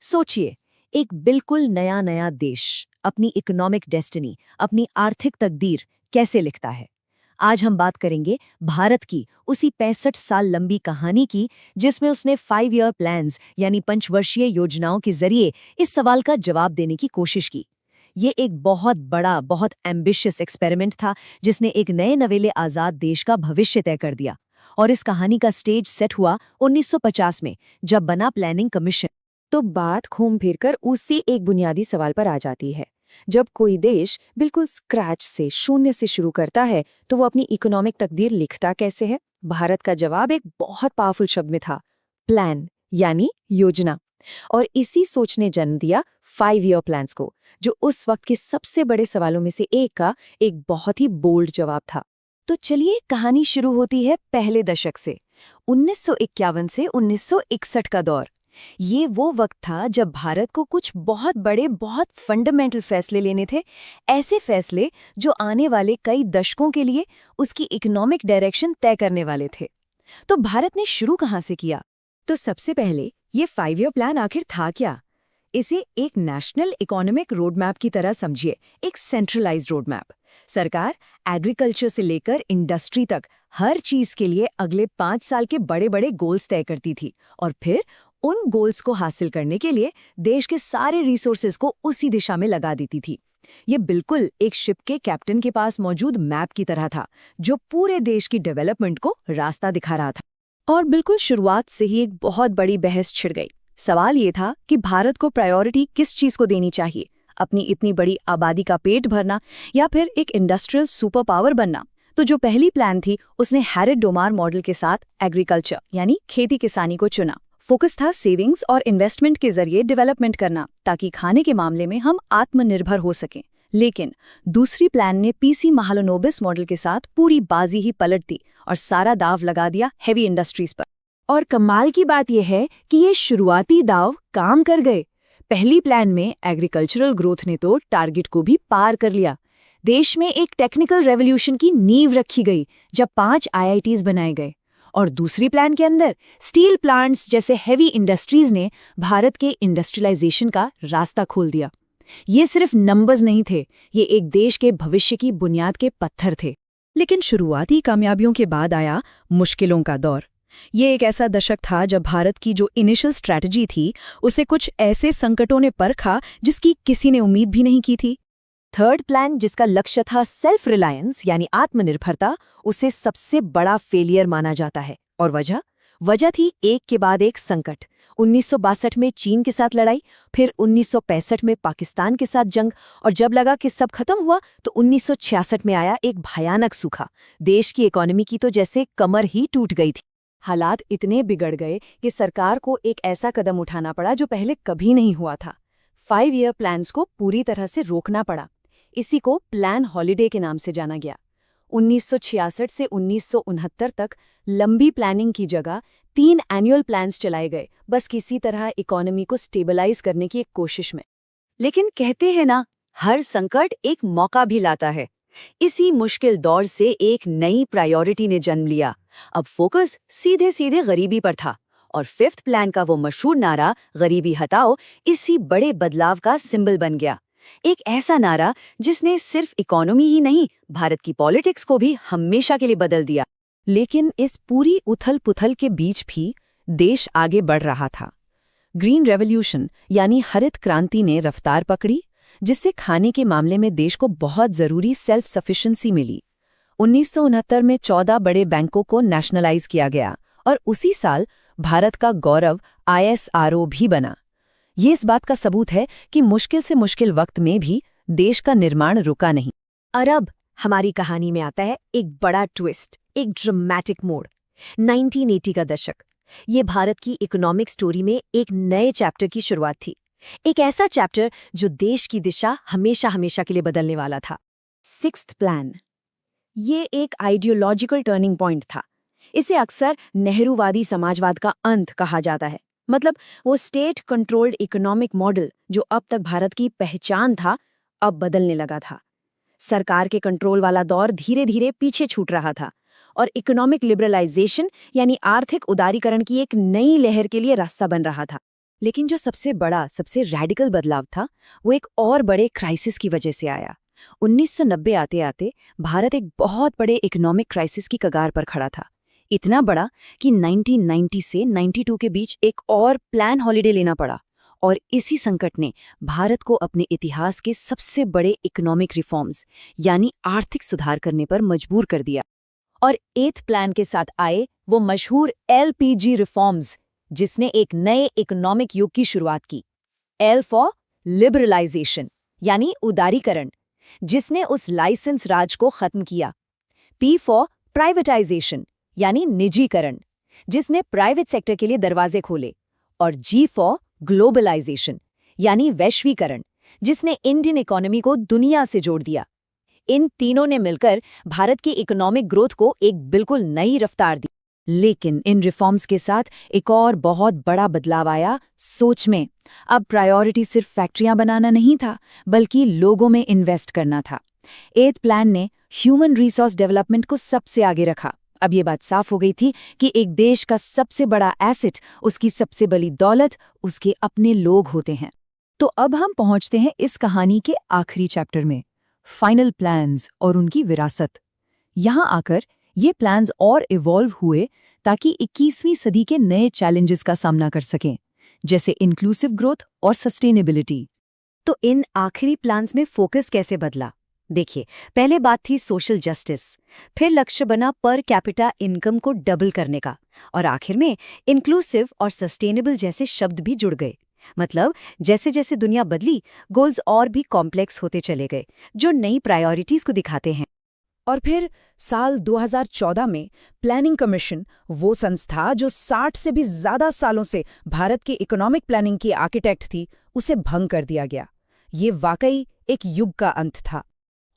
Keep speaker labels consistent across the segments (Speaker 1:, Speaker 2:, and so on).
Speaker 1: सोचिए, एक बिल्कुल नया नया देश अपनी इकोनॉमिक डेस्टिनी, अपनी आर्थिक तकदीर कैसे लिखता है। आज हम बात करेंगे भारत की उसी 65 साल लंबी कहानी की, जिसमें उसने 5 ईयर प्लान्स यानी पंचवर्षीय योजनाओं के जरिए इस सवाल का जवाब देने की कोशिश की। ये एक बहुत बड़ा, बहुत एम्बिशियस एक्सपेरिमेंट था, जिसने एक नए नवेले आजाद देश का भविष्य तय कर दिया। और इस कहानी का स्टेज सेट हुआ 1950 में, जब बना प्लानिंग कमीशन।
Speaker 2: तो बात घूम फिरकर उसी एक बुनियादी सवाल पर आ जाती है। जब कोई देश बिल्कुल स्क्रैच से, शून्य से शुरू करता है, तो वो अपनी इकोनॉमिक तकदीर लिखता कैसे है? भारत का जवाब एक बहुत पावरफुल शब्द में था, प्लान, यानी योजना। और इसी सोच ने जन्म दिया 5 ईयर प्लान्स को, जो उस वक्त के सबसे बड़े सवालों में से एक का एक बहुत ही बोल्ड जवाब था। तो चलिए, कहानी शुरू होती है पहले दशक से, 1951 से 1961 का दौर। ये वो वक्त था जब भारत को कुछ बहुत बड़े, बहुत फंडामेंटल फैसले लेने थे। ऐसे फैसले जो आने वाले कई दशकों के लिए उसकी इकोनॉमिक डायरेक्शन तय करने वाले थे। तो भारत ने शुरू कहाँ से किया? तो सबसे पहले ये 5 ईयर प्लान आखिर था क्या? इसे एक नेशनल इकोनॉमिक रोड मैप की तरह समझिए, एक सेंट्रलाइज्ड रोड मैप। सरकार एग्रीकल्चर से लेकर इंडस्ट्री तक हर चीज के लिए अगले 5 साल के बड़े बड़े गोल्स तय करती थी, और फिर उन गोल्स को हासिल करने के लिए देश के सारे रिसोर्सेज को उसी दिशा में लगा देती थी। ये बिल्कुल एक शिप के कैप्टन के पास मौजूद मैप की तरह था, जो पूरे देश की डेवलपमेंट को रास्ता दिखा रहा था। और बिल्कुल शुरुआत से ही एक बहुत बड़ी बहस छिड़ गई। सवाल ये था कि भारत को प्रायोरिटी किस चीज को देनी चाहिए, अपनी इतनी बड़ी आबादी का पेट भरना या फिर एक इंडस्ट्रियल सुपर पावर बनना। तो जो पहली प्लान थी, उसने हैरिट डोमार मॉडल के साथ एग्रीकल्चर यानी खेती किसानी को चुना। फोकस था सेविंग्स और इन्वेस्टमेंट के जरिए डेवलपमेंट करना, ताकि खाने के मामले में हम आत्मनिर्भर हो सकें। लेकिन दूसरी प्लान ने पीसी महालनोबिस मॉडल के साथ पूरी बाजी ही पलट दी और सारा दाव लगा दिया हेवी इंडस्ट्रीज पर। और कमाल की बात यह है कि ये शुरुआती दाव काम कर गए। पहली प्लान में एग्रीकल्चरल ग्रोथ ने तो टारगेट को भी पार कर लिया। देश में एक टेक्निकल रेवोल्यूशन की नींव रखी गई, जब 5 आईआईटीज बनाए गए। और दूसरी प्लान के अंदर स्टील प्लांट्स जैसे हेवी इंडस्ट्रीज ने भारत के इंडस्ट्रियलाइजेशन का रास्ता खोल दिया। ये सिर्फ नंबर्स नहीं थे, ये एक देश के भविष्य की बुनियाद के पत्थर थे। लेकिन शुरुआती कामयाबियों के बाद आया मुश्किलों का दौर। ये एक ऐसा दशक था जब भारत की जो इनिशियल स्ट्रैटेजी थी, उसे कुछ ऐसे संकटों ने परखा जिसकी किसी ने उम्मीद भी नहीं की थी। थर्ड प्लान, जिसका लक्ष्य था सेल्फ रिलायंस यानी आत्मनिर्भरता, उसे सबसे बड़ा फेलियर माना जाता है। और वजह थी एक के बाद एक संकट। 1962 में चीन के साथ लड़ाई, फिर 1965 में पाकिस्तान के साथ जंग, और जब लगा कि सब खत्म हुआ तो 1966 में आया एक भयानक सूखा। देश की इकोनॉमी की तो जैसे कमर ही टूट गई थी। हालात इतने बिगड़ गए कि सरकार को एक ऐसा कदम उठाना पड़ा जो पहले कभी नहीं हुआ था। 5 ईयर प्लान्स को पूरी तरह से रोकना पड़ा। इसी को प्लान हॉलिडे के नाम से जाना गया। 1966 से 1969 तक लंबी प्लानिंग की जगह 3 एनुअल प्लान्स चलाए गए, बस किसी तरह इकोनॉमी को स्टेबलाइज करने की एक कोशिश में। लेकिन कहते हैं ना, हर संकट एक मौका भी लाता है। इसी मुश्किल दौर से एक नई प्रायोरिटी ने जन्म लिया। अब फोकस सीधे सीधे गरीबी पर था, और 5th प्लान का वो मशहूर नारा, गरीबी हटाओ, इसी बड़े बदलाव का सिंबल बन गया। एक ऐसा नारा जिसने सिर्फ इकोनॉमी ही नहीं, भारत की पॉलिटिक्स को भी हमेशा के लिए बदल दिया। लेकिन इस पूरी उथल पुथल के बीच भी देश आगे बढ़ रहा था। ग्रीन रेवोल्यूशन यानी हरित क्रांति ने रफ्तार पकड़ी, जिससे खाने के मामले में देश को बहुत जरूरी सेल्फ सफिशिएंसी मिली। 1969 में 14 बड़े बैंकों को नेशनलाइज किया गया, और उसी साल भारत का गौरव ISRO भी बना। ये इस बात का सबूत है कि मुश्किल से मुश्किल वक्त में भी देश का निर्माण रुका नहीं।
Speaker 1: और अब हमारी कहानी में आता है एक बड़ा ट्विस्ट, एक ड्रामेटिक मोड़। 1980 का दशक। ये भारत की इकोनॉमिक स्टोरी में एक नए चैप्टर की शुरुआत थी। एक ऐसा चैप्टर जो देश की दिशा हमेशा हमेशा के लिए बदलने वाला था। 6th प्लान, ये एक आइडियोलॉजिकल टर्निंग पॉइंट था। इसे अक्सर नेहरूवादी समाजवाद का अंत कहा जाता है। मतलब वो स्टेट कंट्रोल्ड इकोनॉमिक मॉडल जो अब तक भारत की पहचान था, अब बदलने लगा था। सरकार के कंट्रोल वाला दौर धीरे धीरे पीछे छूट रहा था, और इकोनॉमिक लिबरलाइजेशन यानी आर्थिक उदारीकरण की एक नई लहर के लिए रास्ता बन रहा था।
Speaker 2: लेकिन जो सबसे बड़ा, सबसे रैडिकल बदलाव था, वो एक और बड़े क्राइसिस की वजह से आया। 1990 आते-आते भारत एक बहुत बड़े इकोनॉमिक क्राइसिस की कगार पर खड़ा था। इतना बड़ा कि 1990 से 92 के बीच एक और प्लान हॉलिडे लेना पड़ा। और इसी संकट ने भारत को अपने इतिहास के सबसे बड़े इकोनॉमिक रिफॉर्म्स यानी आर्थिक सुधार करने पर मजबूर कर दिया। और 8th प्लान के साथ आए वो मशहूर LPG रिफॉर्म्स, जिसने एक नए इकोनॉमिक युग की शुरुआत की। L फॉर लिबरलाइजेशन यानी उदारीकरण, जिसने उस लाइसेंस राज को खत्म किया। P फॉर प्राइवेटाइजेशन यानी निजीकरण, जिसने प्राइवेट सेक्टर के लिए दरवाजे खोले। और G फॉर ग्लोबलाइजेशन यानी वैश्वीकरण, जिसने इंडियन इकोनॉमी को दुनिया से जोड़ दिया। इन तीनों ने मिलकर भारत की इकोनॉमिक ग्रोथ को एक बिल्कुल नई रफ्तार दी। लेकिन इन रिफॉर्म्स के साथ एक और बहुत बड़ा बदलाव आया सोच में। अब प्रायोरिटी सिर्फ फैक्ट्रियां बनाना नहीं था, बल्कि लोगों में इन्वेस्ट करना था। 8th प्लान ने ह्यूमन रिसोर्स डेवलपमेंट को सबसे आगे रखा। अब ये बात साफ हो गई थी कि एक देश का सबसे बड़ा एसेट, उसकी सबसे बड़ी दौलत, उसके अपने लोग होते हैं। तो अब हम पहुंचते हैं इस कहानी के आखिरी चैप्टर में, फाइनल प्लान्स और उनकी विरासत। यहाँ आकर ये प्लान्स और इवॉल्व हुए ताकि 21वीं सदी के नए चैलेंजेस का सामना कर सकें, जैसे इंक्लूसिव ग्रोथ और सस्टेनेबिलिटी।
Speaker 1: तो इन आखिरी प्लान्स में फोकस कैसे बदला? देखिए, पहले बात थी सोशल जस्टिस, फिर लक्ष्य बना पर कैपिटा इनकम को डबल करने का, और आखिर में इंक्लूसिव और सस्टेनेबल जैसे शब्द भी जुड़ गए। मतलब जैसे जैसे दुनिया बदली, गोल्स और भी कॉम्प्लेक्स होते चले गए, जो नई प्रायोरिटीज को दिखाते हैं।
Speaker 2: और फिर साल 2014 में प्लानिंग कमीशन, वो संस्था जो 60 से भी ज्यादा सालों से भारत की इकोनॉमिक प्लानिंग की आर्किटेक्ट थी, उसे भंग कर दिया गया। ये वाकई एक युग का अंत था।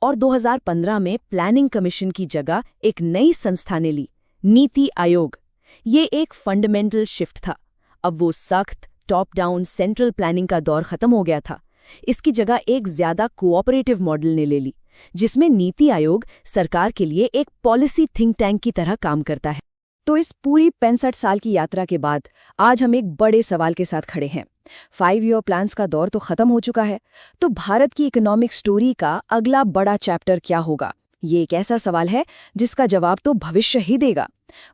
Speaker 2: और 2015 में प्लानिंग कमीशन की जगह एक नई संस्था ने ली, नीति आयोग। ये एक फंडामेंटल शिफ्ट था। अब वो सख्त टॉप डाउन सेंट्रल प्लानिंग का दौर खत्म हो गया था। इसकी जगह एक ज्यादा कोऑपरेटिव मॉडल ने ले ली, जिसमें नीति आयोग सरकार के लिए एक पॉलिसी थिंक टैंक की तरह काम करता है। तो इस पूरी 65 साल की यात्रा के बाद आज हम एक बड़े सवाल के साथ खड़े हैं। 5 ईयर प्लान्स का दौर तो खत्म हो चुका है, तो भारत की इकोनॉमिक स्टोरी का अगला बड़ा चैप्टर क्या होगा? ये एक ऐसा सवाल है जिसका जवाब तो भविष्य ही देगा।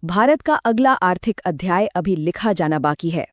Speaker 2: भारत का अगला आर्थिक अध्याय अभी लिखा जाना बाकी है।